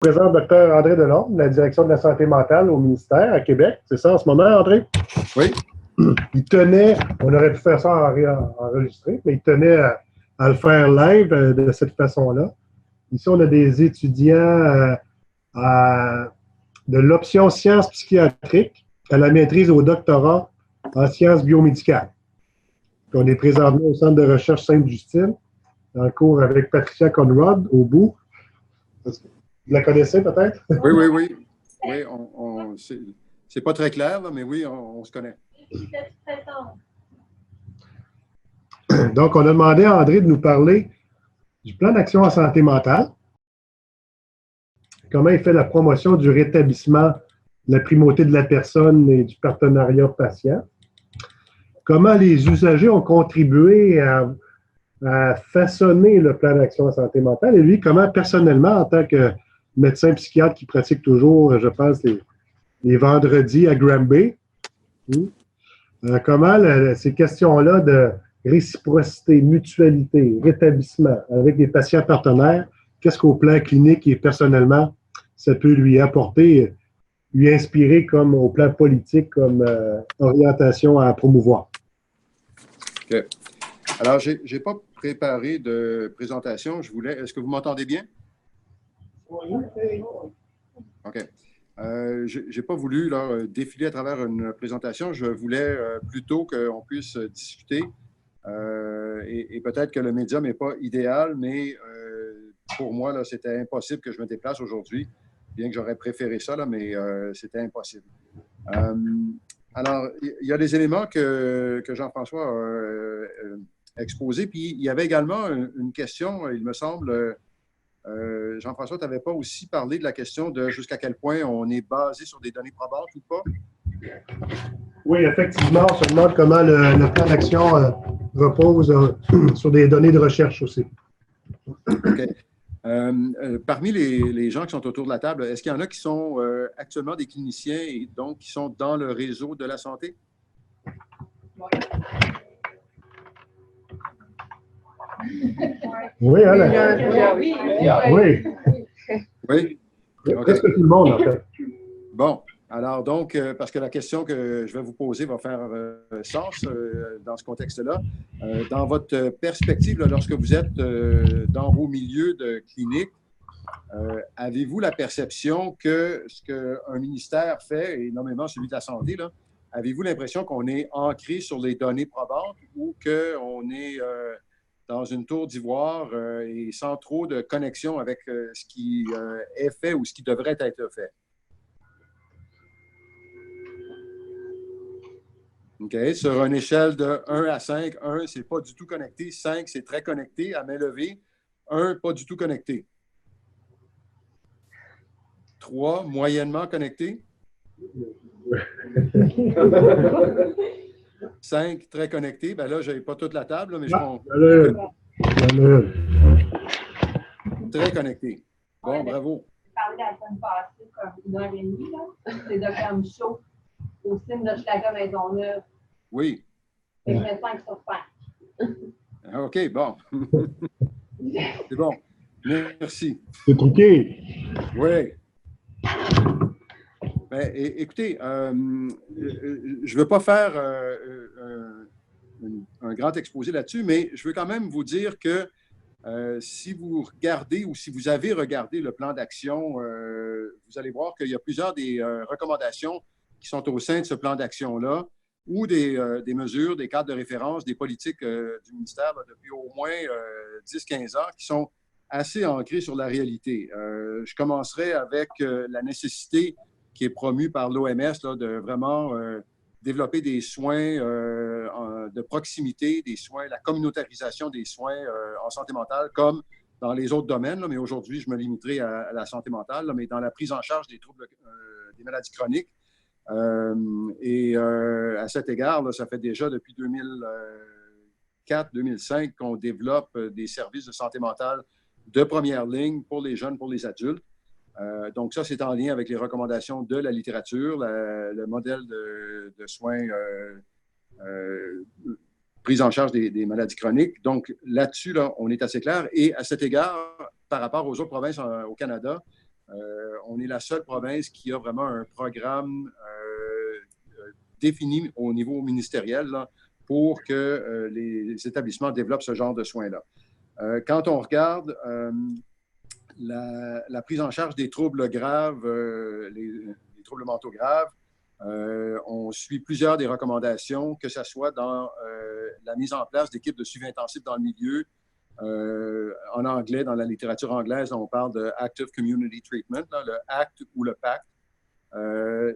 présente Dr. André Delorme, la direction de la santé mentale au ministère à Québec. C'est ça en ce moment, André? Oui. Il tenait, on aurait pu faire ça enregistré, mais il tenait à le faire live de cette façon-là. Ici, on a des étudiants de l'option sciences psychiatriques à la maîtrise au doctorat en sciences biomédicales. Puis on est présentement au Centre de recherche Sainte-Justine, dans le cours avec Patricia Conrad, au bout. Vous la connaissez peut-être? Oui. C'est pas très clair, là, mais oui, on se connaît. Donc, on a demandé à André de nous parler du plan d'action en santé mentale, comment il fait la promotion du rétablissement de la primauté de la personne et du partenariat patient, comment les usagers ont contribué à façonner le plan d'action en santé mentale, et lui, comment personnellement, en tant que médecin psychiatre qui pratique toujours, je pense, les vendredis à Granby, comment ces questions-là de réciprocité, mutualité, rétablissement avec des patients partenaires, qu'est-ce qu'au plan clinique et personnellement, ça peut lui apporter, lui inspirer comme au plan politique, comme orientation à promouvoir. OK. Alors, je n'ai pas préparé de présentation. Est-ce que vous m'entendez bien? Oui. OK. Je n'ai pas voulu là, défiler à travers une présentation. Je voulais plutôt qu'on puisse discuter. Et peut-être que le médium n'est pas idéal, mais pour moi, c'était impossible que je me déplace aujourd'hui, bien que j'aurais préféré ça, là, mais c'était impossible. Alors, il y a des éléments que Jean-François a exposés, puis il y avait également une question, il me semble, Jean-François, tu n'avais pas aussi parlé de la question de jusqu'à quel point on est basé sur des données probantes ou pas? Oui, effectivement, on se demande comment le plan d'action repose sur des données de recherche aussi. OK. Parmi les gens qui sont autour de la table, est-ce qu'il y en a qui sont actuellement des cliniciens et donc qui sont dans le réseau de la santé? Oui, Alain. Oui. Oui. Presque tout le monde, en fait. Bon. Alors donc, parce que la question que je vais vous poser va faire sens dans ce contexte-là. Dans votre perspective, là, lorsque vous êtes dans vos milieux de clinique, avez-vous la perception que ce qu'un ministère fait, et nommément celui de la santé, là, avez-vous l'impression qu'on est ancré sur les données probantes ou qu'on est dans une tour d'ivoire et sans trop de connexion avec ce qui est fait ou ce qui devrait être fait? OK. Sur une échelle de 1 à 5, 1, c'est pas du tout connecté. 5, c'est très connecté, à main levée. 1, pas du tout connecté. 3, moyennement connecté. 5, très connecté. Ben là, je n'ai pas toute la table, mais je comprends. Très connecté. Bon, bravo. J'ai parlé la semaine passée, comme 1h30, là. C'est Dr. Michaud, au CIM de Schlager-Maisonneuve. Oui. Et je mets 5 sur 5. OK, bon. C'est bon. Merci. C'est truqué. Oui. Ben, écoutez, je ne veux pas faire un grand exposé là-dessus, mais je veux quand même vous dire que si vous regardez ou si vous avez regardé le plan d'action, vous allez voir qu'il y a plusieurs des recommandations qui sont au sein de ce plan d'action-là ou des mesures, des cadres de référence, des politiques du ministère là, depuis au moins 10-15 ans qui sont assez ancrées sur la réalité. Je commencerai avec la nécessité qui est promue par l'OMS de vraiment développer des soins de proximité, des soins, la communautarisation des soins en santé mentale, comme dans les autres domaines, là, mais aujourd'hui, je me limiterai à la santé mentale, là, mais dans la prise en charge des troubles, des maladies chroniques. À cet égard, là, ça fait déjà depuis 2004-2005 qu'on développe des services de santé mentale de première ligne pour les jeunes, pour les adultes. Donc ça, c'est en lien avec les recommandations de la littérature, le modèle de soins prise en charge des maladies chroniques. Donc là-dessus, là, on est assez clair. Et à cet égard, par rapport aux autres provinces au Canada, On est la seule province qui a vraiment un programme défini au niveau ministériel là, pour que les établissements développent ce genre de soins-là. Quand on regarde la prise en charge des troubles graves, les troubles mentaux graves, on suit plusieurs des recommandations, que ce soit dans la mise en place d'équipes de suivi intensif dans le milieu. En anglais, dans la littérature anglaise, on parle de Active Community Treatment, là, le ACT ou le PACT.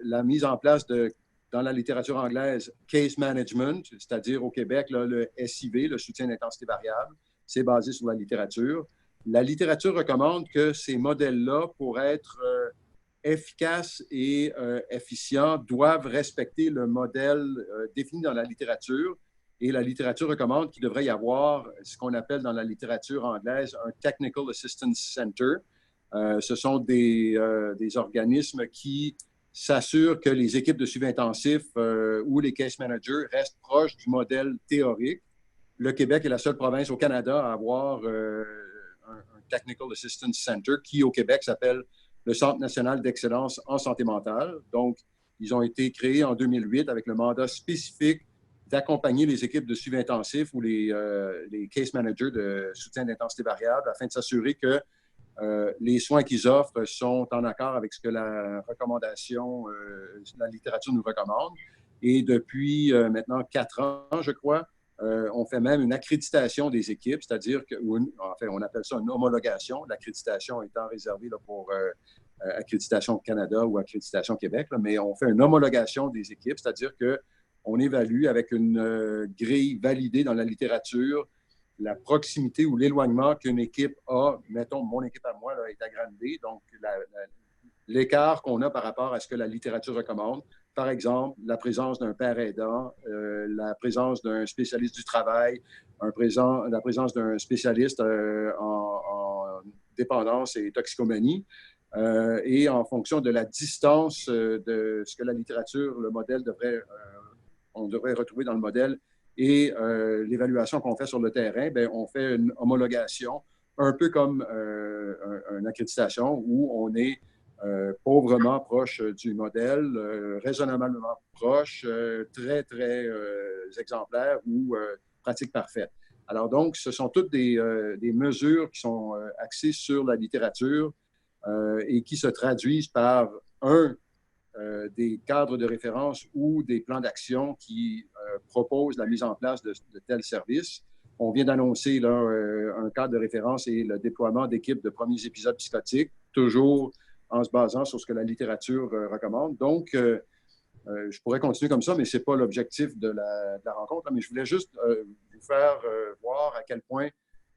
La mise en place dans la littérature anglaise, Case Management, c'est-à-dire au Québec, là, le SIV, le soutien d'intensité variable, c'est basé sur la littérature. La littérature recommande que ces modèles-là, pour être efficaces et efficients, doivent respecter le modèle défini dans la littérature. Et la littérature recommande qu'il devrait y avoir ce qu'on appelle dans la littérature anglaise un Technical Assistance Center. Ce sont des organismes qui s'assurent que les équipes de suivi intensif ou les case managers restent proches du modèle théorique. Le Québec est la seule province au Canada à avoir un Technical Assistance Center qui, au Québec, s'appelle le Centre national d'excellence en santé mentale. Donc, ils ont été créés en 2008 avec le mandat spécifique d'accompagner les équipes de suivi intensif ou les case managers de soutien d'intensité variable afin de s'assurer que les soins qu'ils offrent sont en accord avec ce que la recommandation, la littérature nous recommande. Et depuis maintenant 4 ans, je crois, on fait même une accréditation des équipes, c'est-à-dire enfin, on appelle ça une homologation, l'accréditation étant réservée là, pour Accréditation Canada ou Accréditation Québec, là, mais on fait une homologation des équipes, c'est-à-dire qu'on évalue avec une grille validée dans la littérature la proximité ou l'éloignement qu'une équipe a. Mettons, mon équipe à moi là, est à Granby, donc l'écart qu'on a par rapport à ce que la littérature recommande. Par exemple, la présence d'un père aidant, la présence d'un spécialiste du travail, la présence d'un spécialiste en dépendance et toxicomanie. Et en fonction de la distance de ce que la littérature, le modèle on devrait retrouver dans le modèle et l'évaluation qu'on fait sur le terrain, bien, on fait une homologation, un peu comme une accréditation où on est pauvrement proche du modèle, raisonnablement proche, très, très exemplaire ou pratique parfaite. Alors donc, ce sont toutes des mesures qui sont axées sur la littérature et qui se traduisent par des cadres de référence ou des plans d'action qui proposent la mise en place de tels services. On vient d'annoncer là, un cadre de référence et le déploiement d'équipes de premiers épisodes psychotiques, toujours en se basant sur ce que la littérature recommande. Donc, je pourrais continuer comme ça, mais ce n'est pas l'objectif de la rencontre. Mais je voulais juste vous faire voir à quel point,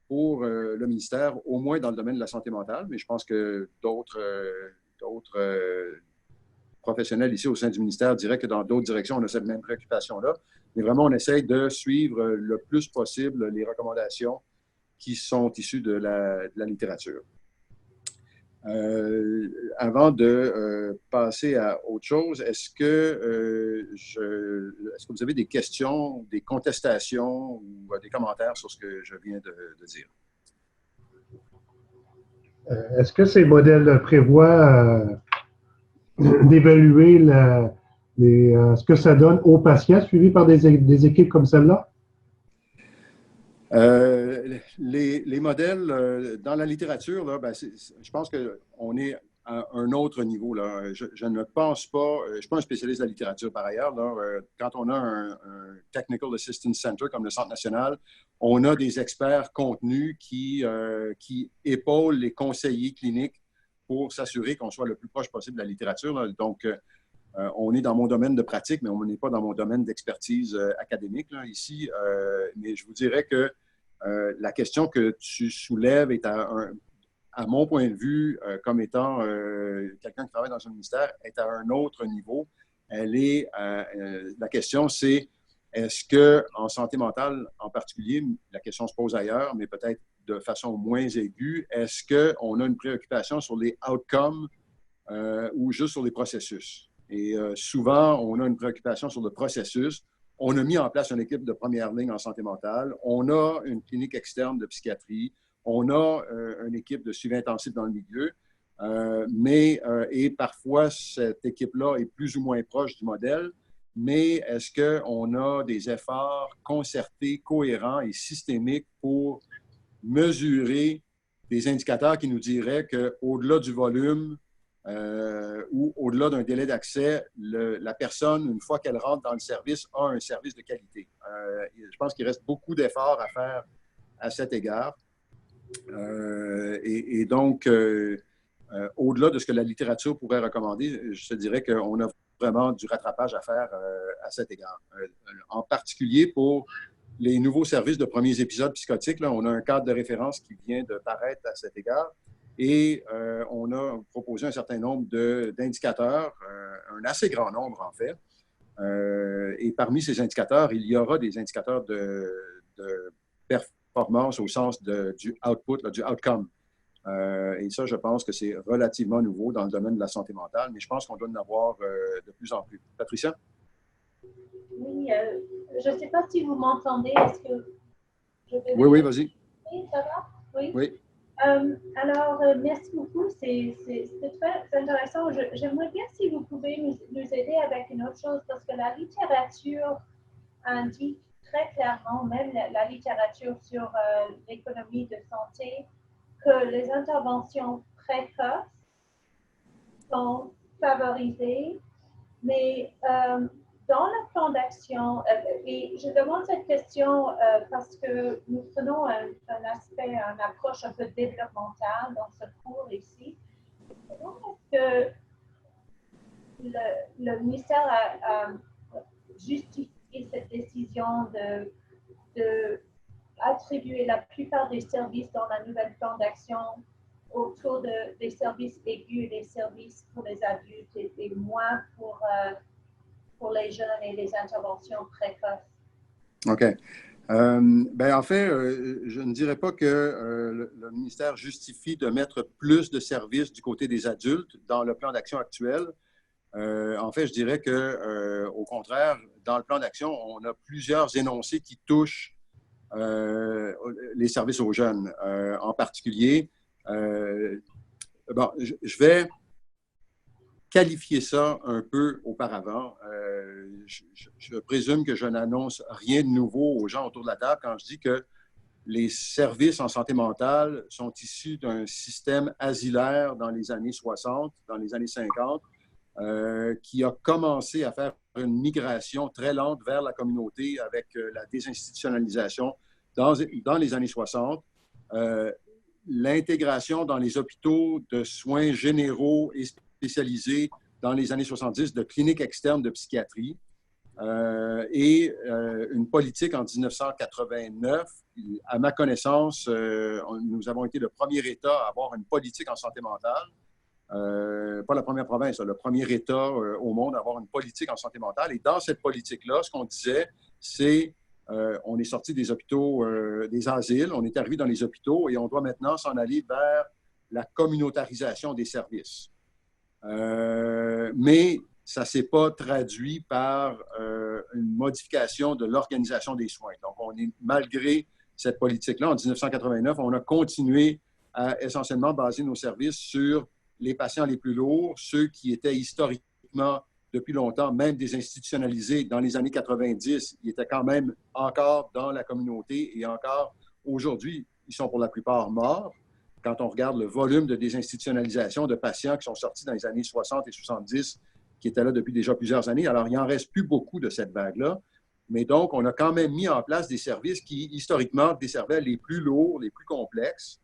pour le ministère, au moins dans le domaine de la santé mentale, mais je pense que d'autres professionnels ici au sein du ministère diraient que dans d'autres directions, on a cette même préoccupation-là. Mais vraiment, on essaye de suivre le plus possible les recommandations qui sont issues de la littérature. Avant de passer à autre chose, est-ce que vous avez des questions, des contestations ou des commentaires sur ce que je viens de dire? Est-ce que ces modèles prévoient d'évaluer ce que ça donne aux patients suivis par des équipes comme celle-là? Les modèles dans la littérature, là, ben, je pense qu'on est à un autre niveau. Là. Je ne pense pas, je ne suis pas un spécialiste de la littérature par ailleurs. Là, quand on a un Technical Assistance Center comme le Centre national, on a des experts contenus qui épaulent les conseillers cliniques pour s'assurer qu'on soit le plus proche possible de la littérature. Là. Donc, on est dans mon domaine de pratique, mais on n'est pas dans mon domaine d'expertise académique là, ici. Mais je vous dirais que la question que tu soulèves est à mon point de vue, comme étant quelqu'un qui travaille dans un ministère, est à un autre niveau. La question, c'est est-ce qu'en santé mentale en particulier, la question se pose ailleurs, mais peut-être de façon moins aiguë, est-ce qu'on a une préoccupation sur les outcomes ou juste sur les processus? Et souvent, on a une préoccupation sur le processus. On a mis en place une équipe de première ligne en santé mentale. On a une clinique externe de psychiatrie. On a une équipe de suivi intensif dans le milieu. Et parfois, cette équipe-là est plus ou moins proche du modèle, mais est-ce qu'on a des efforts concertés, cohérents et systémiques pour mesurer des indicateurs qui nous diraient qu'au-delà du volume ou au-delà d'un délai d'accès, la personne, une fois qu'elle rentre dans le service, a un service de qualité. Je pense qu'il reste beaucoup d'efforts à faire à cet égard. Donc, au-delà de ce que la littérature pourrait recommander, je te dirais qu'on a vraiment du rattrapage à faire à cet égard. En particulier pour les nouveaux services de premiers épisodes psychotiques, là, on a un cadre de référence qui vient de paraître à cet égard et on a proposé un certain nombre d'indicateurs, un assez grand nombre en fait. Et parmi ces indicateurs, il y aura des indicateurs de performance au sens du output, là, du outcome. Et ça, je pense que c'est relativement nouveau dans le domaine de la santé mentale, mais je pense qu'on doit en avoir de plus en plus. Patricia? Oui, je ne sais pas si vous m'entendez. Est-ce que je peux... Oui, vas-y. Oui, ça va? Oui. Oui. Alors, merci beaucoup. C'est très intéressant. J'aimerais bien si vous pouvez nous aider avec une autre chose, parce que la littérature indique très clairement, même la littérature sur l'économie de santé, que les interventions précoces sont favorisées, mais dans le plan d'action, et je demande cette question parce que nous prenons un aspect, une approche un peu développementale dans ce cours ici. Comment est-ce que le ministère a justifié cette décision de attribuer la plupart des services dans la nouvelle plan d'action autour des services aigus et des services pour les adultes et moins pour les jeunes et les interventions précoces? OK. En fait, je ne dirais pas que le ministère justifie de mettre plus de services du côté des adultes dans le plan d'action actuel. En fait, je dirais qu'au contraire, dans le plan d'action, on a plusieurs énoncés qui touchent les services aux jeunes. En particulier, je vais qualifier ça un peu auparavant. Je présume que je n'annonce rien de nouveau aux gens autour de la table quand je dis que les services en santé mentale sont issus d'un système asilaire dans les années 60, dans les années 50, qui a commencé à faire une migration très lente vers la communauté avec la désinstitutionnalisation dans les années 60. L'intégration dans les hôpitaux de soins généraux et spécialisés dans les années 70 de cliniques externes de psychiatrie et une politique en 1989. À ma connaissance, nous avons été le premier État à avoir une politique en santé mentale. Pas la première province, le premier État au monde à avoir une politique en santé mentale. Et dans cette politique-là, ce qu'on disait, c'est on est sorti des hôpitaux, des asiles, on est arrivé dans les hôpitaux et on doit maintenant s'en aller vers la communautarisation des services. Mais ça ne s'est pas traduit par une modification de l'organisation des soins. Donc, malgré cette politique-là, en 1989, on a continué à essentiellement baser nos services sur les patients les plus lourds, ceux qui étaient historiquement, depuis longtemps, même désinstitutionnalisés dans les années 90, ils étaient quand même encore dans la communauté et encore aujourd'hui, ils sont pour la plupart morts. Quand on regarde le volume de désinstitutionnalisation de patients qui sont sortis dans les années 60 et 70, qui étaient là depuis déjà plusieurs années, alors il n'en reste plus beaucoup de cette vague-là. Mais donc, on a quand même mis en place des services qui, historiquement, desservaient les plus lourds, les plus complexes,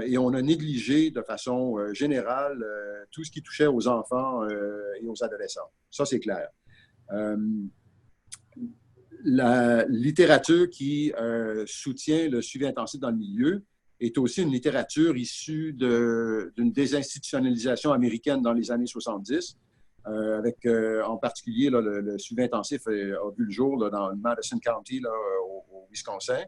et on a négligé de façon générale tout ce qui touchait aux enfants et aux adolescents. Ça, c'est clair. La littérature qui soutient le suivi intensif dans le milieu est aussi une littérature issue d'une désinstitutionnalisation américaine dans les années 70, avec en particulier là, le suivi intensif a vu le jour là, dans le Madison County, là, au Wisconsin.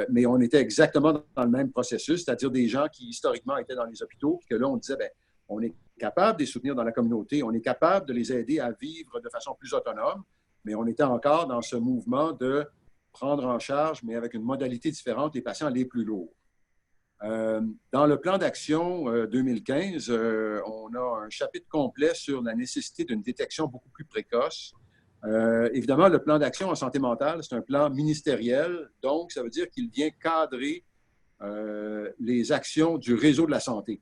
Mais on était exactement dans le même processus, c'est-à-dire des gens qui historiquement étaient dans les hôpitaux, puis que là, on disait, bien, on est capable de les soutenir dans la communauté, on est capable de les aider à vivre de façon plus autonome, mais on était encore dans ce mouvement de prendre en charge, mais avec une modalité différente, les patients les plus lourds. Dans le plan d'action 2015, on a un chapitre complet sur la nécessité d'une détection beaucoup plus précoce. Évidemment, le plan d'action en santé mentale, c'est un plan ministériel, donc ça veut dire qu'il vient cadrer les actions du réseau de la santé.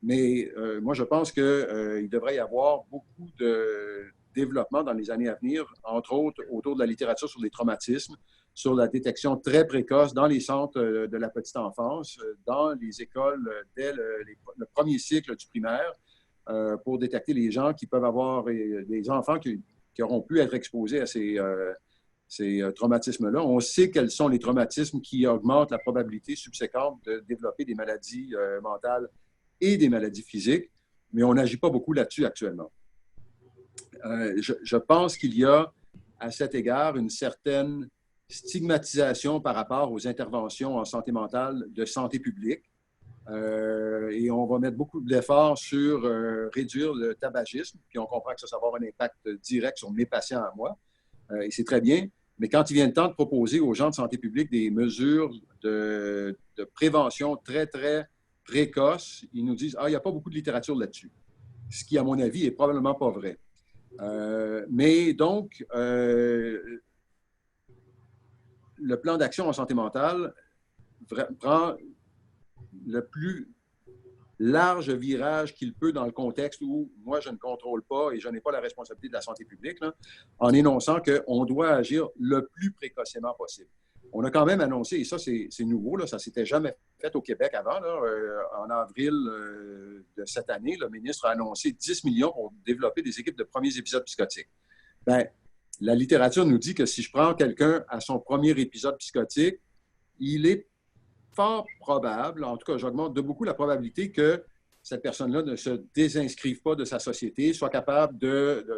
Mais moi, je pense qu'il devrait y avoir beaucoup de développement dans les années à venir, entre autres autour de la littérature sur les traumatismes, sur la détection très précoce dans les centres de la petite enfance, dans les écoles dès le premier cycle du primaire, pour détecter les gens qui peuvent avoir des enfants qui auront pu être exposés à ces traumatismes-là. On sait quels sont les traumatismes qui augmentent la probabilité subséquente de développer des maladies mentales et des maladies physiques, mais on n'agit pas beaucoup là-dessus actuellement. Je pense qu'il y a, à cet égard, une certaine stigmatisation par rapport aux interventions en santé mentale de santé publique. Et on va mettre beaucoup d'efforts sur réduire le tabagisme, puis on comprend que ça va avoir un impact direct sur mes patients à moi, et c'est très bien. Mais quand il vient le temps de proposer aux gens de santé publique des mesures de prévention très, très précoces, ils nous disent « Ah, il n'y a pas beaucoup de littérature là-dessus », ce qui, à mon avis, est probablement pas vrai. Mais donc, le plan d'action en santé mentale prend le plus large virage qu'il peut dans le contexte où moi, je ne contrôle pas et je n'ai pas la responsabilité de la santé publique, là, en énonçant qu'on doit agir le plus précocement possible. On a quand même annoncé, et ça, c'est nouveau, là, ça ne s'était jamais fait au Québec avant. Là, en avril de cette année, le ministre a annoncé 10 millions pour développer des équipes de premiers épisodes psychotiques. Bien, la littérature nous dit que si je prends quelqu'un à son premier épisode psychotique, il est fort probable, en tout cas, j'augmente de beaucoup la probabilité que cette personne-là ne se désinscrive pas de sa société, soit capable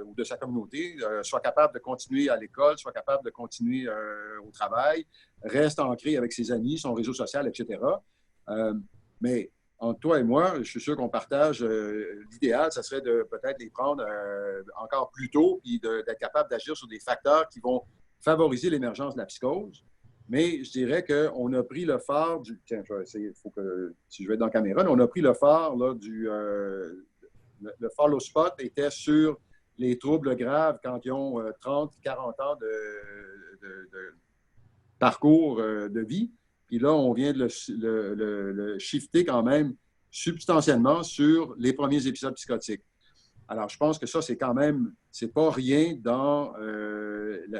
ou de sa communauté, soit capable de continuer à l'école, soit capable de continuer au travail, reste ancré avec ses amis, son réseau social, etc. Mais entre toi et moi, je suis sûr qu'on partage l'idéal, ça serait de peut-être les prendre encore plus tôt et d'être capable d'agir sur des facteurs qui vont favoriser l'émergence de la psychose. Mais je dirais qu'on a pris le phare du... Tiens, je vais essayer, il faut que... Si je vais être dans la caméra, on a pris le phare là, du... le follow spot était sur les troubles graves quand ils ont 30, 40 ans de parcours de vie. Puis là, on vient de le shifter quand même substantiellement sur les premiers épisodes psychotiques. Alors, je pense que ça, c'est quand même... C'est pas rien dans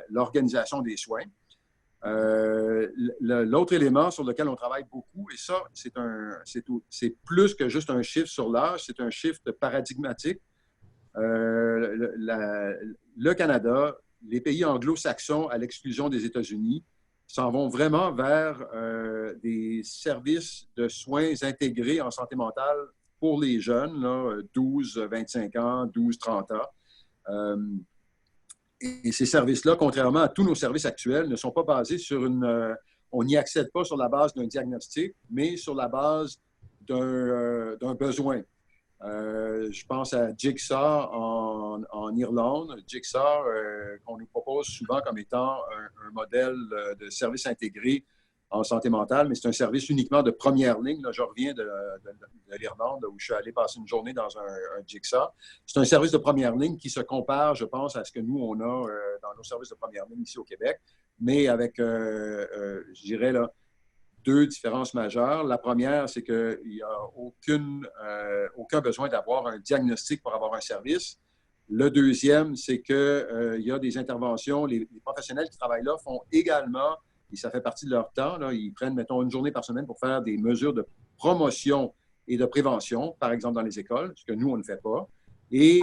l'organisation des soins. L'autre élément sur lequel on travaille beaucoup, et ça, c'est plus que juste un chiffre sur l'âge, c'est un chiffre paradigmatique. Le Canada, les pays anglo-saxons, à l'exclusion des États-Unis, s'en vont vraiment vers des services de soins intégrés en santé mentale pour les jeunes, là, 12-25 ans, 12-30 ans. Et ces services-là, contrairement à tous nos services actuels, ne sont pas basés sur on n'y accède pas sur la base d'un diagnostic, mais sur la base d'un besoin. Je pense à Jigsaw en Irlande. Jigsaw, qu'on nous propose souvent comme étant un modèle de service intégré en santé mentale, mais c'est un service uniquement de première ligne. Là, je reviens de l'Irlande, où je suis allé passer une journée dans un Jigsaw. C'est un service de première ligne qui se compare, je pense, à ce que nous, on a dans nos services de première ligne ici au Québec, mais avec, je dirais, là, deux différences majeures. La première, c'est qu'il n'y a aucun besoin d'avoir un diagnostic pour avoir un service. Le deuxième, c'est qu'il y a des interventions. Les professionnels qui travaillent là font également, et ça fait partie de leur temps, là, ils prennent, mettons, une journée par semaine pour faire des mesures de promotion et de prévention, par exemple dans les écoles, ce que nous, on ne fait pas. Et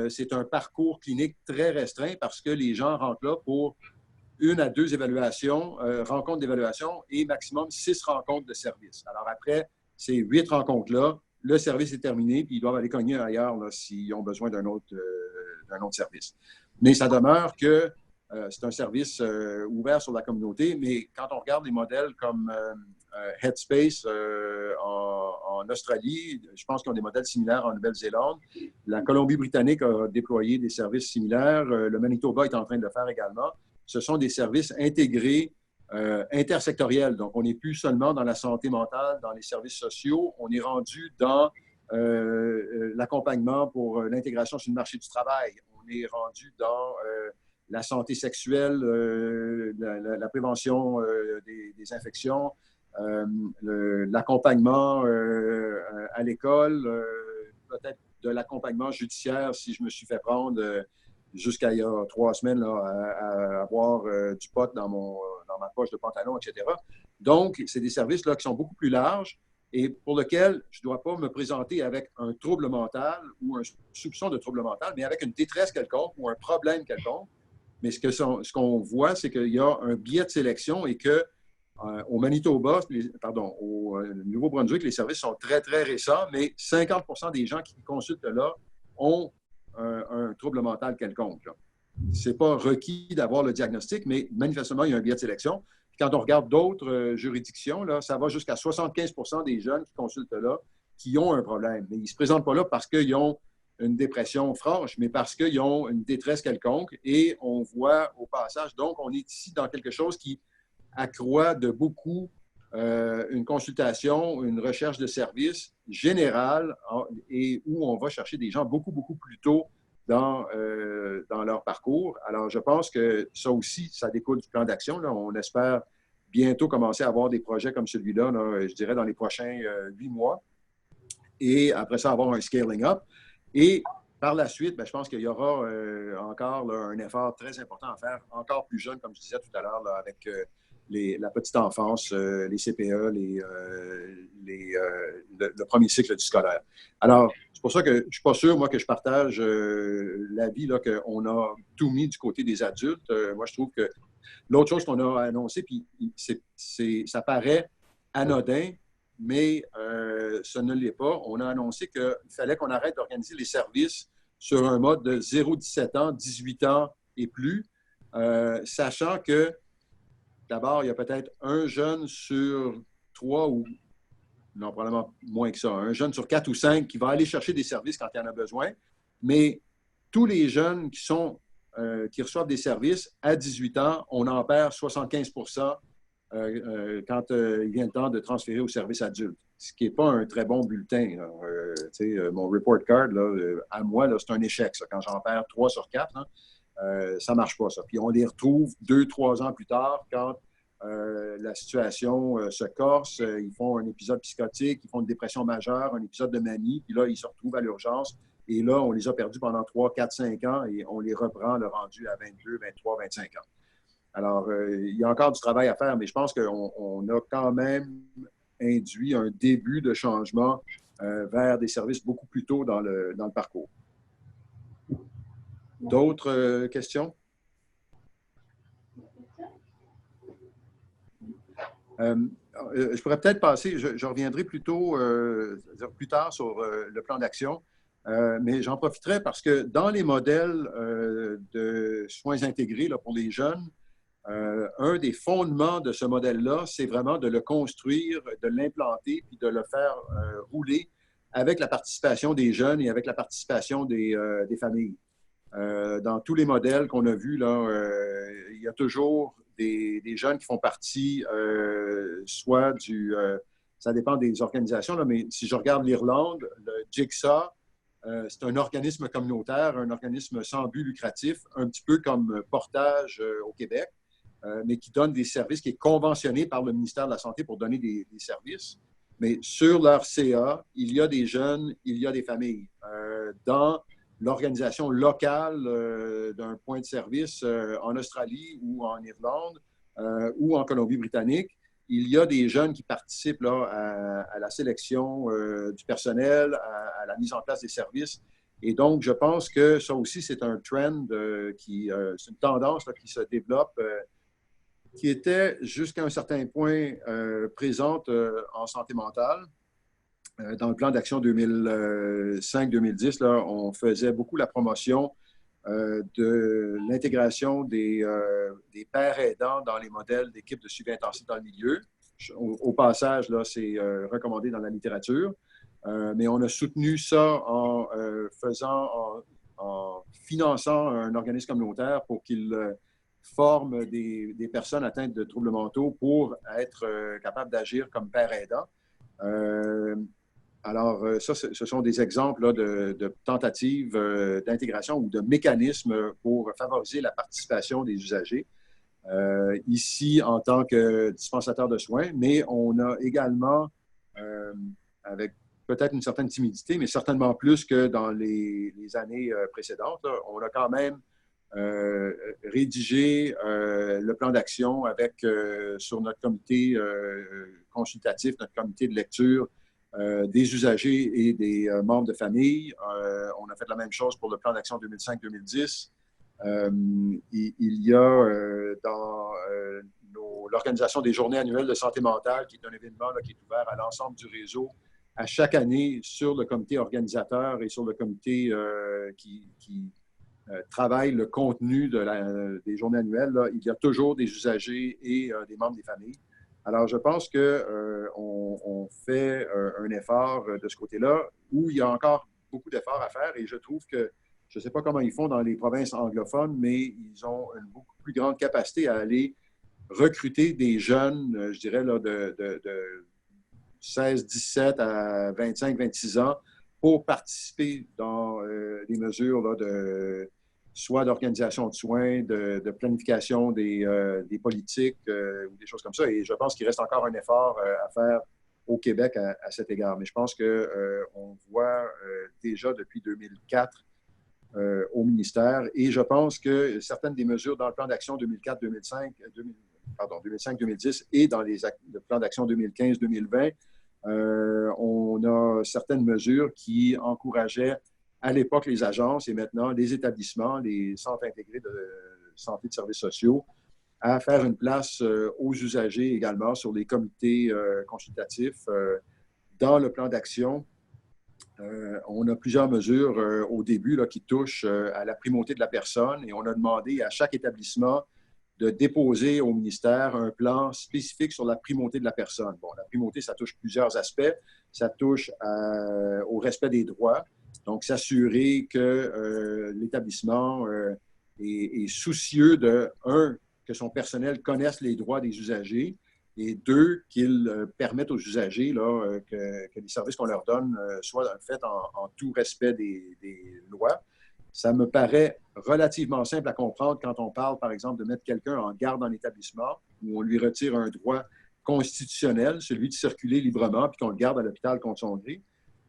c'est un parcours clinique très restreint parce que les gens rentrent là pour 1 à 2 évaluations, rencontres d'évaluation et maximum 6 rencontres de service. Alors après ces 8 rencontres-là, le service est terminé puis ils doivent aller cogner ailleurs s'ils ont besoin d'un autre service. Mais ça demeure que c'est un service ouvert sur la communauté, mais quand on regarde les modèles comme Headspace en Australie, je pense qu'ils ont des modèles similaires en Nouvelle-Zélande. La Colombie-Britannique a déployé des services similaires. Le Manitoba est en train de le faire également. Ce sont des services intégrés intersectoriel. Donc, on n'est plus seulement dans la santé mentale, dans les services sociaux, on est rendu dans l'accompagnement pour l'intégration sur le marché du travail. On est rendu dans la santé sexuelle, la prévention des infections, l'accompagnement à l'école, peut-être de l'accompagnement judiciaire si je me suis fait prendre jusqu'à il y a 3 semaines là, à avoir du pot dans ma poche de pantalon, etc. Donc, c'est des services là, qui sont beaucoup plus larges et pour lesquels je ne dois pas me présenter avec un trouble mental ou un soupçon de trouble mental, mais avec une détresse quelconque ou un problème quelconque. Mais ce qu'on voit, c'est qu'il y a un biais de sélection et que au Manitoba, au Nouveau-Brunswick, les services sont très, très récents, mais 50% des gens qui consultent là ont un trouble mental quelconque. Ce n'est pas requis d'avoir le diagnostic, mais manifestement, il y a un biais de sélection. Puis quand on regarde d'autres juridictions, là, ça va jusqu'à 75% des jeunes qui consultent là qui ont un problème. Mais ils ne se présentent pas là parce qu'ils ont une dépression franche, mais parce qu'ils ont une détresse quelconque. Et on voit au passage, donc, on est ici dans quelque chose qui accroît de beaucoup une consultation, une recherche de services générale et où on va chercher des gens beaucoup, beaucoup plus tôt dans leur parcours. Alors, je pense que ça aussi, ça découle du plan d'action. Là. On espère bientôt commencer à avoir des projets comme celui-là, là, je dirais, dans les prochains 8 mois. Et après ça, avoir un scaling up. Et par la suite, je pense qu'il y aura encore là, un effort très important à faire, encore plus jeune, comme je disais tout à l'heure, avec la petite enfance, les CPE, le premier cycle du scolaire. Alors, c'est pour ça que je ne suis pas sûr, moi, que je partage l'avis qu'on a tout mis du côté des adultes. Moi, je trouve que l'autre chose qu'on a annoncé, puis ça paraît anodin, mais ça ne l'est pas. On a annoncé qu'il fallait qu'on arrête d'organiser les services sur un mode de 0-17 ans, 18 ans et plus, sachant que d'abord, il y a peut-être un jeune sur 3 ou, non, probablement moins que ça, un jeune sur 4 ou 5 qui va aller chercher des services quand il en a besoin. Mais tous les jeunes qui reçoivent des services à 18 ans, on en perd 75% quand il vient le temps de transférer au service adulte. Ce qui n'est pas un très bon bulletin. Mon report card, là, à moi, là, c'est un échec. Ça. Quand j'en perds 3 sur 4, là, ça ne marche pas, ça. Puis on les retrouve 2-3 ans plus tard quand la situation se corse. Ils font un épisode psychotique, ils font une dépression majeure, un épisode de manie, puis là, ils se retrouvent à l'urgence. Et là, on les a perdus pendant 3, 4, 5 ans et on les reprend le rendu à 22, 23, 25 ans. Alors, il y a encore du travail à faire, mais je pense qu'on a quand même induit un début de changement vers des services beaucoup plus tôt dans le parcours. D'autres questions? Je pourrais peut-être passer, je reviendrai plutôt plus tard sur le plan d'action, mais j'en profiterai parce que dans les modèles de soins intégrés là, pour les jeunes, un des fondements de ce modèle-là, c'est vraiment de le construire, de l'implanter, puis de le faire rouler avec la participation des jeunes et avec la participation des familles. Dans tous les modèles qu'on a vus, là, il y a toujours des jeunes qui font partie, soit ça dépend des organisations, là, mais si je regarde l'Irlande, le Jigsaw, c'est un organisme communautaire, un organisme sans but lucratif, un petit peu comme Portage au Québec, mais qui donne des services, qui est conventionné par le ministère de la Santé pour donner des services. Mais sur leur CA, il y a des jeunes, il y a des familles. Dans l'organisation locale d'un point de service en Australie ou en Irlande ou en Colombie-Britannique, il y a des jeunes qui participent là, à la sélection du personnel, à la mise en place des services. Et donc, je pense que ça aussi, c'est un trend, c'est une tendance là, qui se développe, qui était jusqu'à un certain point présente en santé mentale. Dans le plan d'action 2005-2010, là, on faisait beaucoup la promotion de l'intégration des pères aidants dans les modèles d'équipes de suivi intensif dans le milieu. Au passage, là, c'est recommandé dans la littérature, mais on a soutenu ça en finançant un organisme communautaire pour qu'il forment des personnes atteintes de troubles mentaux pour être capables d'agir comme père aidant. Alors, ça, ce sont des exemples là, de tentatives d'intégration ou de mécanismes pour favoriser la participation des usagers. Ici, en tant que dispensateur de soins, mais on a également, avec peut-être une certaine timidité, mais certainement plus que dans les années précédentes, là, on a quand même rédigé le plan d'action avec, sur notre comité consultatif, notre comité de lecture, des usagers et des membres de famille. On a fait la même chose pour le plan d'action 2005-2010. Il y a dans l'organisation des journées annuelles de santé mentale, qui est un événement là, qui est ouvert à l'ensemble du réseau à chaque année sur le comité organisateur et sur le comité qui travaille le contenu des journées annuelles. Là, il y a toujours des usagers et des membres des familles. Alors, je pense qu'on fait un effort de ce côté-là où il y a encore beaucoup d'efforts à faire et je trouve que je ne sais pas comment ils font dans les provinces anglophones, mais ils ont une beaucoup plus grande capacité à aller recruter des jeunes, je dirais, là, de 16, 17 à 25, 26 ans pour participer dans des mesures là, soit d'organisation de soins, de planification des politiques ou des choses comme ça. Et je pense qu'il reste encore un effort à faire au Québec à cet égard. Mais je pense qu'on voit déjà depuis 2004 au ministère. Et je pense que certaines des mesures dans le plan d'action 2005-2010 et dans le plan d'action 2015-2020, on a certaines mesures qui encourageaient à l'époque les agences et maintenant les établissements, les centres intégrés de santé et de services sociaux, à faire une place aux usagers également sur les comités consultatifs. Dans le plan d'action, on a plusieurs mesures au début là, qui touchent à la primauté de la personne et on a demandé à chaque établissement de déposer au ministère un plan spécifique sur la primauté de la personne. Bon, la primauté, ça touche plusieurs aspects. Ça touche au respect des droits. Donc, s'assurer que l'établissement est soucieux de, un, que son personnel connaisse les droits des usagers et deux, qu'ils permettent aux usagers là, que les services qu'on leur donne soient faits en tout respect des lois. Ça me paraît relativement simple à comprendre quand on parle, par exemple, de mettre quelqu'un en garde en établissement où on lui retire un droit constitutionnel, celui de circuler librement, puis qu'on le garde à l'hôpital contre son gré.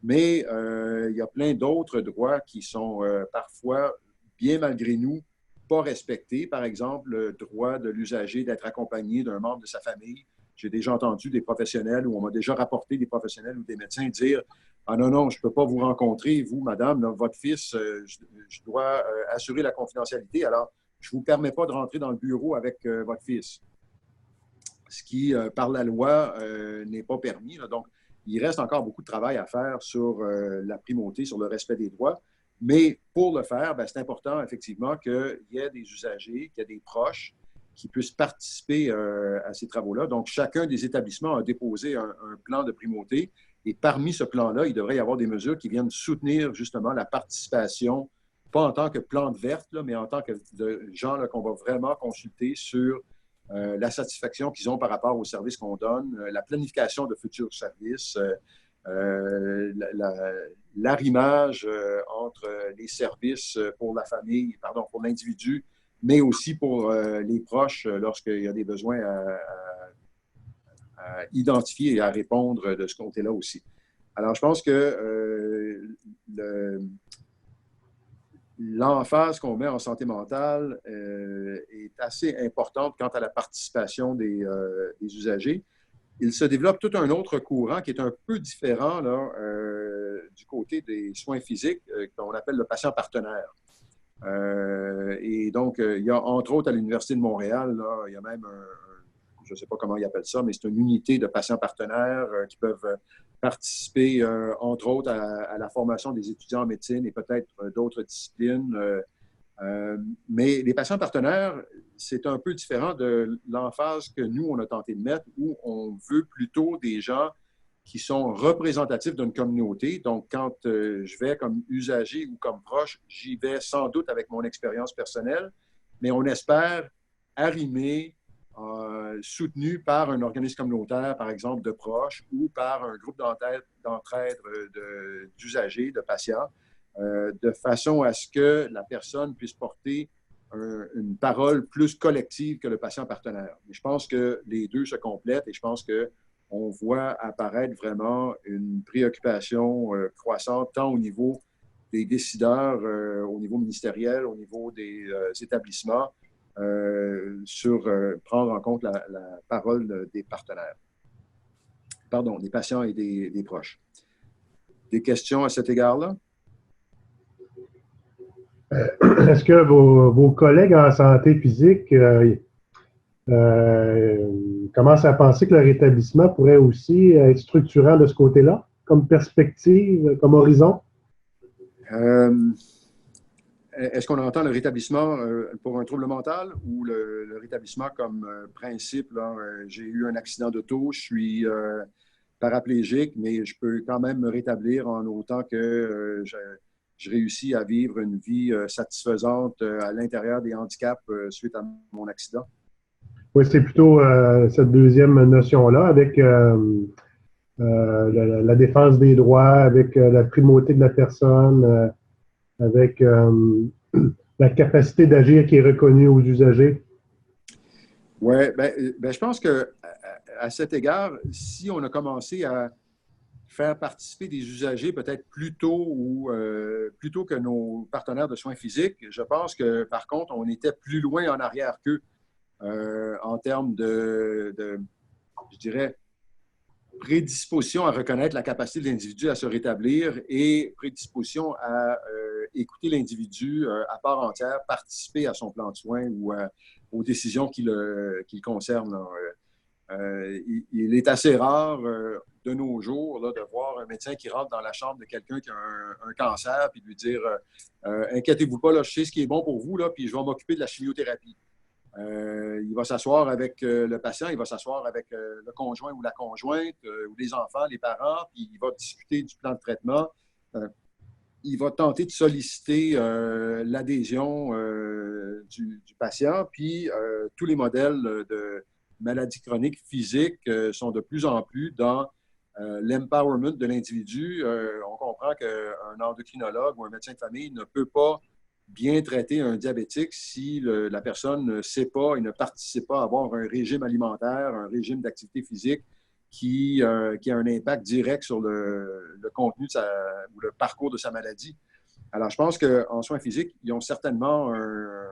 Mais il y a plein d'autres droits qui sont parfois, bien malgré nous, pas respectés. Par exemple, le droit de l'usager d'être accompagné d'un membre de sa famille. J'ai déjà entendu des professionnels ou on m'a déjà rapporté des professionnels ou des médecins dire « Ah non, non, je ne peux pas vous rencontrer, vous, madame, là, votre fils, je dois assurer la confidentialité, alors je ne vous permets pas de rentrer dans le bureau avec votre fils. » Ce qui, par la loi, n'est pas permis. Là. Donc, il reste encore beaucoup de travail à faire sur la primauté, sur le respect des droits. Mais pour le faire, bien, c'est important, effectivement, qu'il y ait des usagers, qu'il y ait des proches qui puissent participer à ces travaux-là. Donc, chacun des établissements a déposé un plan de primauté. Et parmi ce plan-là, il devrait y avoir des mesures qui viennent soutenir justement la participation, pas en tant que plante verte, là, mais en tant que de gens qu'on va vraiment consulter sur la satisfaction qu'ils ont par rapport aux services qu'on donne, la planification de futurs services, l'arrimage entre les services pour la famille, pardon, pour l'individu, mais aussi pour les proches lorsqu'il y a des besoins à identifier et à répondre de ce côté-là aussi. Alors, je pense que l'emphase qu'on met en santé mentale est assez importante quant à la participation des usagers. Il se développe tout un autre courant qui est un peu différent là, du côté des soins physiques qu'on appelle le patient partenaire. Et donc, il y a entre autres à l'Université de Montréal, là, il y a même je ne sais pas comment ils appellent ça, mais c'est une unité de patients partenaires qui peuvent participer, entre autres, à la formation des étudiants en médecine et peut-être d'autres disciplines. Mais les patients partenaires, c'est un peu différent de l'emphase que nous, on a tenté de mettre, où on veut plutôt des gens qui sont représentatifs d'une communauté. Donc, quand je vais comme usager ou comme proche, j'y vais sans doute avec mon expérience personnelle, mais on espère arrimé, soutenu par un organisme communautaire, par exemple, de proches ou par un groupe d'entraide d'usagers, de patients, de façon à ce que la personne puisse porter une parole plus collective que le patient partenaire. Mais je pense que les deux se complètent et je pense qu'on voit apparaître vraiment une préoccupation croissante tant au niveau des décideurs, au niveau ministériel, au niveau des établissements, sur prendre en compte la parole des partenaires. Pardon, des patients et des proches. Des questions à cet égard-là? Est-ce que vos collègues en santé physique commencent à penser que leur établissement pourrait aussi être structurant de ce côté-là, comme perspective, comme horizon? Est-ce qu'on entend le rétablissement pour un trouble mental ou le rétablissement comme principe? J'ai eu un accident d'auto, je suis paraplégique, mais je peux quand même me rétablir en autant que je réussis à vivre une vie satisfaisante à l'intérieur des handicaps suite à mon accident. Oui, c'est plutôt cette deuxième notion-là, avec la défense des droits, avec la primauté de la personne, avec la capacité d'agir qui est reconnue aux usagers. Oui, je pense qu'à cet égard, si on a commencé à faire participer des usagers peut-être plus tôt que nos partenaires de soins physiques, je pense que, par contre, on était plus loin en arrière qu'eux en termes je dirais, prédisposition à reconnaître la capacité de l'individu à se rétablir et prédisposition à écouter l'individu à part entière, participer à son plan de soins ou aux décisions qui le concernent. Il est assez rare de nos jours là, de voir un médecin qui rentre dans la chambre de quelqu'un qui a un cancer puis de lui dire inquiétez-vous pas, là, je sais ce qui est bon pour vous, là, puis je vais m'occuper de la chimiothérapie. Il va s'asseoir avec le patient, il va s'asseoir avec le conjoint ou la conjointe ou les enfants, les parents, puis il va discuter du plan de traitement. Il va tenter de solliciter l'adhésion du patient, puis tous les modèles de maladies chroniques physiques sont de plus en plus dans l'empowerment de l'individu. On comprend qu'un endocrinologue ou un médecin de famille ne peut pas bien traiter un diabétique si la personne ne sait pas et ne participe pas à avoir un régime alimentaire, un régime d'activité physique qui a un impact direct sur le contenu ou le parcours de sa maladie. Alors, je pense qu'en soins physiques, ils ont certainement une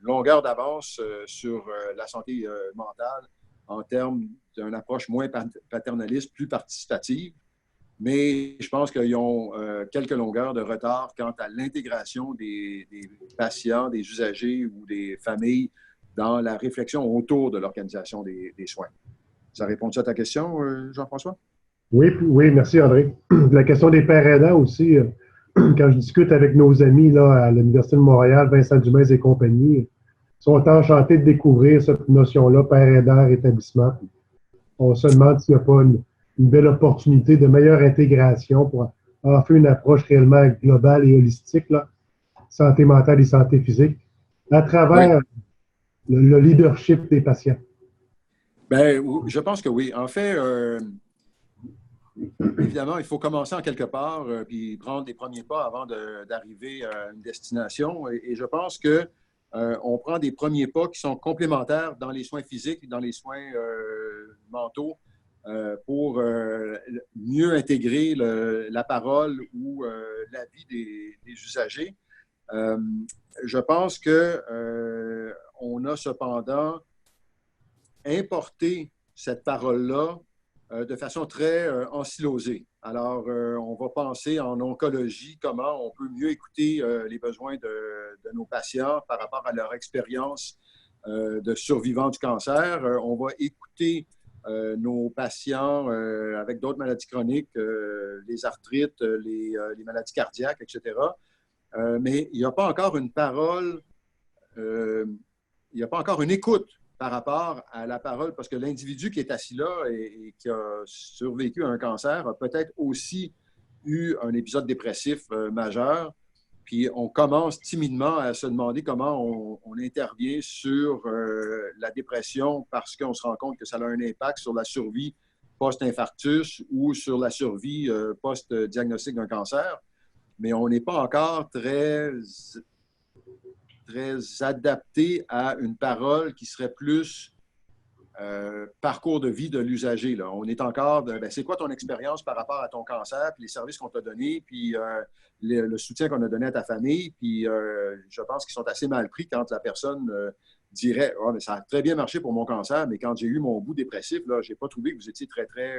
longueur d'avance sur la santé mentale en termes d'une approche moins paternaliste, plus participative. Mais je pense qu'ils ont quelques longueurs de retard quant à l'intégration des patients, des usagers ou des familles dans la réflexion autour de l'organisation des soins. Ça répond à ta question, Jean-François? Oui, merci André. La question des pères aidants aussi, quand je discute avec nos amis là, à l'Université de Montréal, Vincent Dumais et compagnie, sont enchantés de découvrir cette notion-là, père aidant, rétablissement. On se demande s'il n'y a pas une belle opportunité de meilleure intégration pour offrir une approche réellement globale et holistique, là, santé mentale et santé physique, à travers le leadership des patients. Bien, je pense que oui. En fait, évidemment, il faut commencer en quelque part puis prendre des premiers pas avant d'arriver à une destination. Et je pense que on prend des premiers pas qui sont complémentaires dans les soins physiques et dans les soins mentaux pour mieux intégrer la parole ou la vie des usagers. Je pense qu'on a cependant importé cette parole-là de façon très ancylosée. Alors, on va penser en oncologie, comment on peut mieux écouter les besoins de nos patients par rapport à leur expérience de survivants du cancer. On va écouter nos patients avec d'autres maladies chroniques, les arthrites, les maladies cardiaques, etc. Mais il n'y a pas encore une parole, il n'y a pas encore une écoute par rapport à la parole, parce que l'individu qui est assis là et qui a survécu à un cancer a peut-être aussi eu un épisode dépressif majeur. Puis on commence timidement à se demander comment on intervient sur la dépression parce qu'on se rend compte que ça a un impact sur la survie post-infarctus ou sur la survie post-diagnostic d'un cancer. Mais on n'est pas encore très adapté à une parole qui serait plus parcours de vie de l'usager. Là. On est encore c'est quoi ton expérience par rapport à ton cancer, puis les services qu'on t'a donnés, puis le soutien qu'on a donné à ta famille. Puis je pense qu'ils sont assez mal pris quand la personne dirait mais ça a très bien marché pour mon cancer, mais quand j'ai eu mon bout dépressif, je n'ai pas trouvé que vous étiez très, très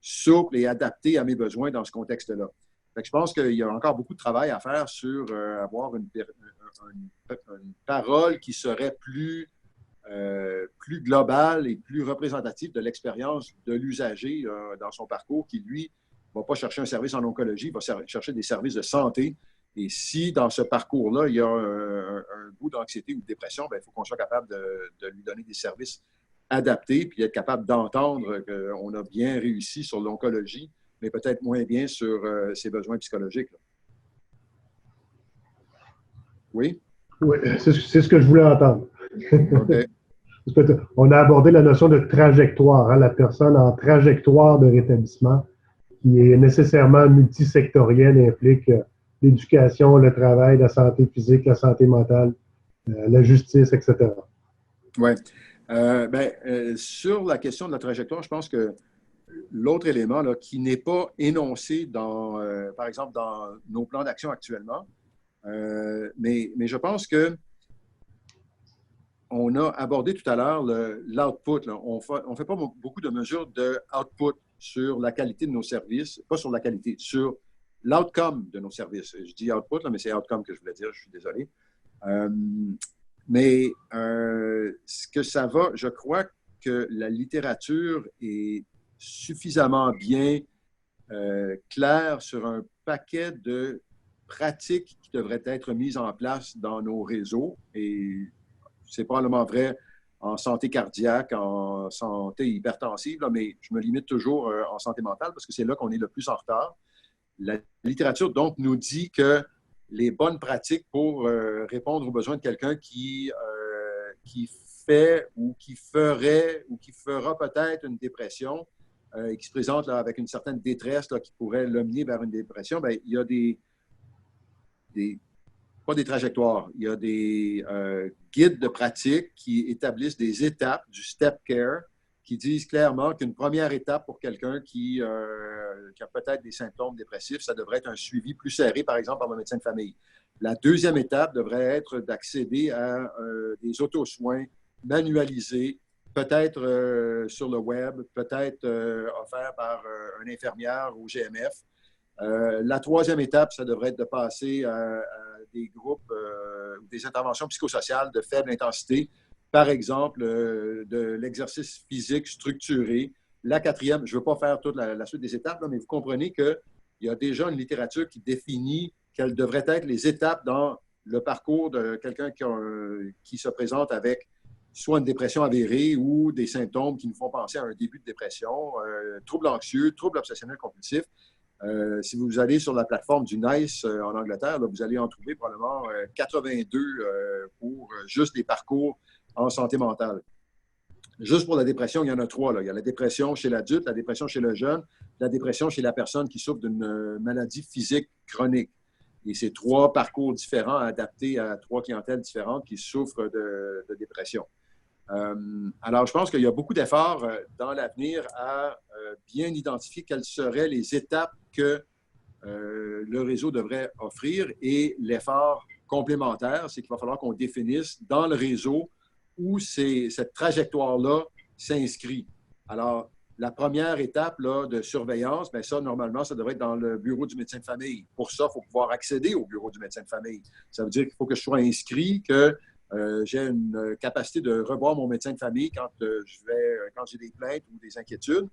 souple et adapté à mes besoins dans ce contexte-là. Fait que je pense qu'il y a encore beaucoup de travail à faire sur avoir une parole qui serait plus globale et plus représentative de l'expérience de l'usager dans son parcours qui, lui, ne va pas chercher un service en oncologie, va chercher des services de santé. Et si, dans ce parcours-là, il y a un bout d'anxiété ou de dépression, il faut qu'on soit capable de lui donner des services adaptés puis être capable d'entendre qu'on a bien réussi sur l'oncologie, mais peut-être moins bien sur ses besoins psychologiques. Là. Oui? Oui, c'est ce que je voulais entendre. OK. On a abordé la notion de trajectoire, la personne en trajectoire de rétablissement, qui est nécessairement multisectorielle et implique l'éducation, le travail, la santé physique, la santé mentale, la justice, etc. Oui. Sur la question de la trajectoire, je pense que l'autre élément là, qui n'est pas énoncé par exemple, dans nos plans d'action actuellement, mais je pense que on a abordé tout à l'heure l'output. On ne fait pas beaucoup de mesures de output sur la qualité de nos services, pas sur la qualité, sur l'outcome de nos services. Je dis output, là, mais c'est outcome que je voulais dire, je suis désolé. Ce que ça va, je crois que la littérature est suffisamment bien claire sur un paquet de pratiques qui devraient être mises en place dans nos réseaux. Et c'est probablement vrai en santé cardiaque, en santé hypertensive, là, mais je me limite toujours en santé mentale parce que c'est là qu'on est le plus en retard. La littérature, donc, nous dit que les bonnes pratiques pour répondre aux besoins de quelqu'un qui fait ou qui ferait ou qui fera peut-être une dépression et qui se présente là, avec une certaine détresse là, qui pourrait l'amener vers une dépression, bien, il y a pas des trajectoires, il y a des guides de pratique qui établissent des étapes du step care qui disent clairement qu'une première étape pour quelqu'un qui a peut-être des symptômes dépressifs, ça devrait être un suivi plus serré, par exemple, par le médecin de famille. La deuxième étape devrait être d'accéder à des auto-soins manualisés, peut-être sur le web, peut-être offerts par une infirmière au GMF. La troisième étape, ça devrait être de passer à des groupes ou des interventions psychosociales de faible intensité, par exemple de l'exercice physique structuré. La quatrième, je ne veux pas faire toute la suite des étapes, là, mais vous comprenez qu'il y a déjà une littérature qui définit quelles devraient être les étapes dans le parcours de quelqu'un qui se présente avec soit une dépression avérée ou des symptômes qui nous font penser à un début de dépression, troubles anxieux, troubles obsessionnels compulsifs. Si vous allez sur la plateforme du NICE en Angleterre, là, vous allez en trouver probablement 82 pour juste des parcours en santé mentale. Juste pour la dépression, il y en a 3. Là. Il y a la dépression chez l'adulte, la dépression chez le jeune, la dépression chez la personne qui souffre d'une maladie physique chronique. Et c'est 3 parcours différents adaptés à 3 clientèles différentes qui souffrent de dépression. Alors, je pense qu'il y a beaucoup d'efforts dans l'avenir à bien identifier quelles seraient les étapes que le réseau devrait offrir et l'effort complémentaire, c'est qu'il va falloir qu'on définisse dans le réseau où cette trajectoire-là s'inscrit. Alors, la première étape là, de surveillance, bien ça, normalement, ça devrait être dans le bureau du médecin de famille. Pour ça, il faut pouvoir accéder au bureau du médecin de famille. Ça veut dire qu'il faut que je sois inscrit, que j'ai une capacité de revoir mon médecin de famille quand j'ai des plaintes ou des inquiétudes.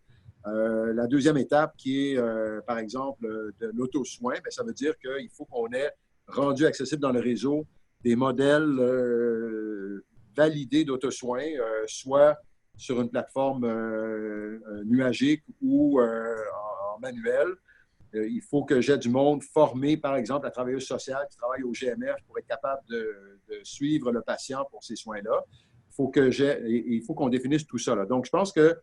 La deuxième étape qui est, par exemple, de l'auto-soin, bien, ça veut dire qu'il faut qu'on ait rendu accessible dans le réseau des modèles validés d'auto-soin, soit sur une plateforme nuagique ou en manuel. Il faut que j'ai du monde formé, par exemple, la travailleuse sociale qui travaille au GMF pour être capable de suivre le patient pour ces soins-là. Il faut qu'on définisse tout ça, là. Donc, je pense que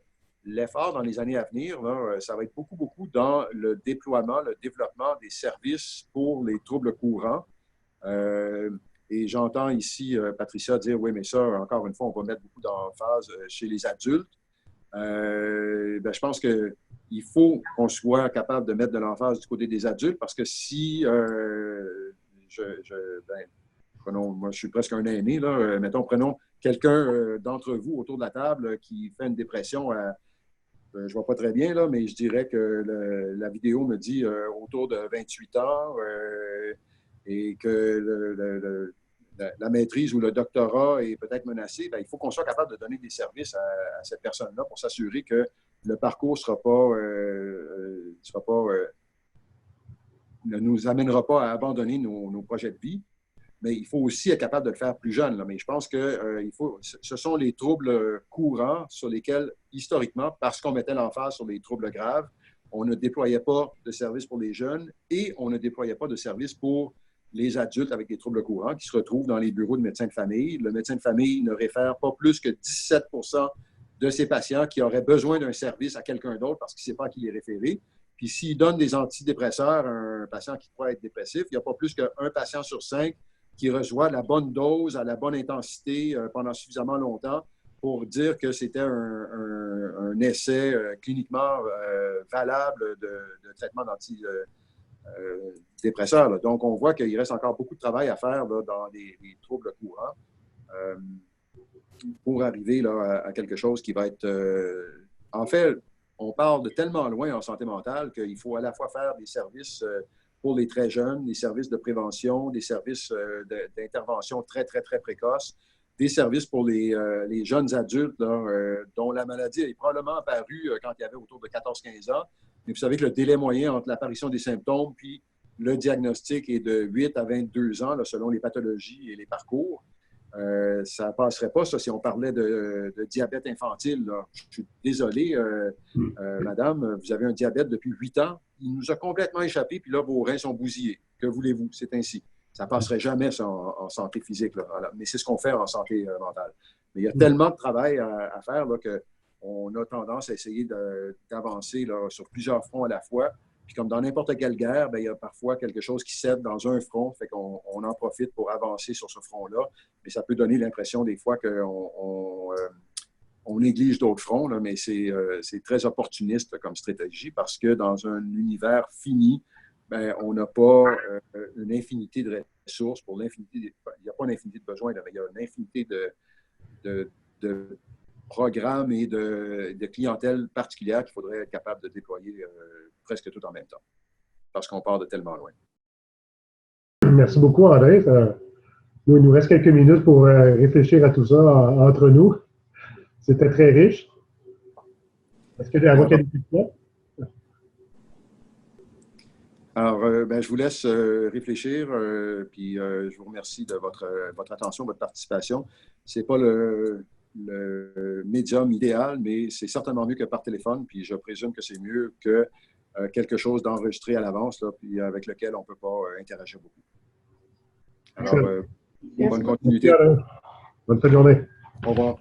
l'effort dans les années à venir, là, ça va être beaucoup, beaucoup dans le déploiement, le développement des services pour les troubles courants. Et j'entends ici Patricia dire, oui, mais ça, encore une fois, on va mettre beaucoup d'emphase chez les adultes. Je pense qu'il faut qu'on soit capable de mettre de l'emphase du côté des adultes parce que si moi, je suis presque un aîné, là, mettons, prenons quelqu'un d'entre vous autour de la table qui fait une dépression je ne vois pas très bien, là, mais je dirais que la vidéo me dit autour de 28 ans et que la maîtrise ou le doctorat est peut-être menacé, il faut qu'on soit capable de donner des services à cette personne-là pour s'assurer que le parcours ne nous amènera pas à abandonner nos projets de vie. Mais il faut aussi être capable de le faire plus jeune. Là. Mais je pense que ce sont les troubles courants sur lesquels, historiquement, parce qu'on mettait l'emphase sur les troubles graves, on ne déployait pas de services pour les jeunes et on ne déployait pas de services pour les adultes avec des troubles courants qui se retrouvent dans les bureaux de médecins de famille. Le médecin de famille ne réfère pas plus que 17 de ses patients qui auraient besoin d'un service à quelqu'un d'autre parce qu'il ne sait pas à qui les référer. Puis s'il donne des antidépresseurs à un patient qui croit être dépressif, il n'y a pas plus qu'un patient sur 5 qui reçoit la bonne dose à la bonne intensité pendant suffisamment longtemps pour dire que c'était un essai cliniquement valable de traitement d'antidépresseurs. Donc, on voit qu'il reste encore beaucoup de travail à faire là, dans les troubles courants pour arriver là, à quelque chose qui va être... en fait, on part de tellement loin en santé mentale qu'il faut à la fois faire des services... pour les très jeunes, des services de prévention, des services d'intervention très, très, très précoces, des services pour les jeunes adultes là, dont la maladie est probablement apparue quand il y avait autour de 14-15 ans. Mais vous savez que le délai moyen entre l'apparition des symptômes puis le diagnostic est de 8 à 22 ans, là, selon les pathologies et les parcours. Ça ne passerait pas, ça, si on parlait de diabète infantile. Là. Je suis désolé, madame, vous avez un diabète depuis 8 ans. Il nous a complètement échappé, puis là, vos reins sont bousillés. Que voulez-vous? C'est ainsi. Ça ne passerait jamais, ça, en santé physique. Là. Mais c'est ce qu'on fait en santé mentale. Mais il y a tellement de travail à faire là, qu'on a tendance à essayer d'avancer là, sur plusieurs fronts à la fois. Puis comme dans n'importe quelle guerre, il y a parfois quelque chose qui cède dans un front, fait qu'on en profite pour avancer sur ce front-là. Mais ça peut donner l'impression des fois qu'on néglige d'autres fronts, là, mais c'est très opportuniste comme stratégie parce que dans un univers fini, on n'a pas une infinité de ressources pour l'infinité. Il n'y a pas une infinité de besoins, mais il y a une infinité de programmes et de clientèle particulière qu'il faudrait être capable de déployer presque tout en même temps, parce qu'on part de tellement loin. Merci beaucoup, André. Il nous reste quelques minutes pour réfléchir à tout ça entre nous. C'était très riche. Est-ce que tu as des questions? Alors, je vous laisse réfléchir, puis je vous remercie de votre attention, votre participation. Ce n'est pas le médium idéal, mais c'est certainement mieux que par téléphone, puis je présume que c'est mieux que quelque chose d'enregistré à l'avance, puis avec lequel on ne peut pas interagir beaucoup. Alors, bonne continuité. Bonne fin de journée. Au revoir.